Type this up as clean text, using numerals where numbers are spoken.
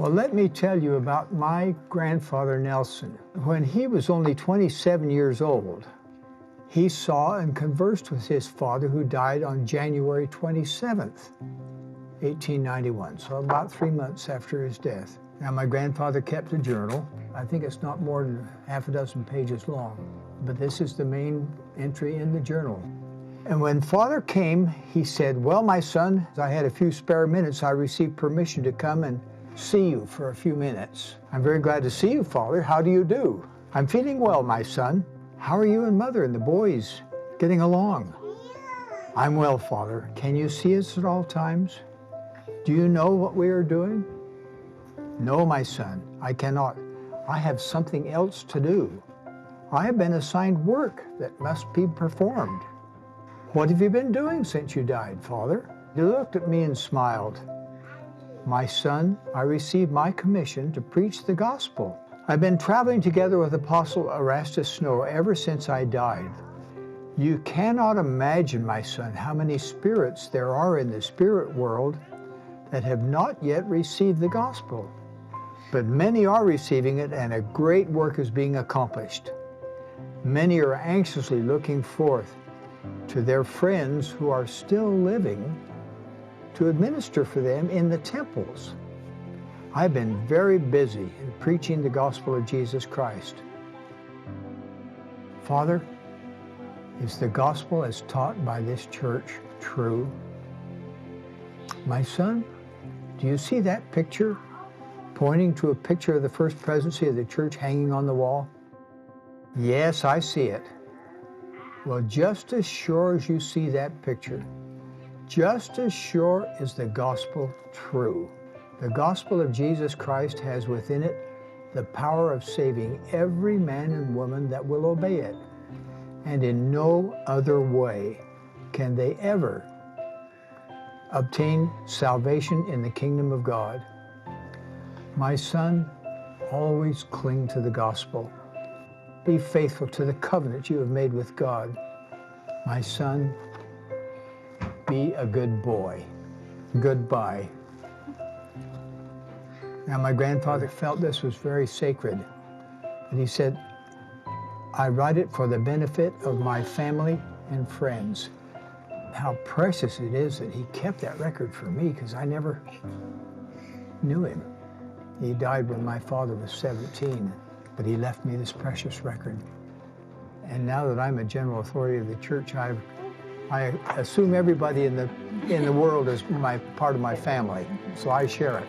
Well, let me tell you about my grandfather Nelson. When he was only 27 years old, he saw and conversed with his father, who died on January 27th, 1891, so about 3 months after his death. Now, my grandfather kept a journal. I think it's not more than half a dozen pages long, but this is the main entry in the journal. And when Father came, he said, "Well, my son, I had a few spare minutes. I received permission to come and see you for a few minutes." "I'm very glad to see you, Father. How do you do?" "I'm feeling well, my son. How are you and Mother and the boys getting along?" "I'm well, Father. Can you see us at all times? Do you know what we are doing?" "No, my son, I cannot. I have something else to do. I have been assigned work that must be performed." "What have you been doing since you died, Father?" He looked at me and smiled. "My son, I received my commission to preach the gospel. I've been traveling together with Apostle Erastus Snow ever since I died. You cannot imagine, my son, how many spirits there are in the spirit world that have not yet received the gospel. But many are receiving it, and a great work is being accomplished. Many are anxiously looking forth to their friends who are still living to administer for them in the temples. I've been very busy in preaching the gospel of Jesus Christ." "Father, is the gospel as taught by this church true?" "My son, do you see that picture pointing to a picture of the first presidency of the church hanging on the wall?" "Yes, I see it." "Well, just as sure as you see that picture, just as sure is the gospel true. The gospel of Jesus Christ has within it the power of saving every man and woman that will obey it, and in no other way can they ever obtain salvation in the kingdom of God. My son, always cling to the gospel. Be faithful to the covenant you have made with God. My son, be a good boy. Goodbye." Now, my grandfather felt this was very sacred, and he said, "I write it for the benefit of my family and friends." How precious it is that he kept that record for me, because I never knew him. He died when my father was 17, but he left me this precious record. And now that I'm a general authority of the church, I assume everybody in the world is part of my family, so I share it.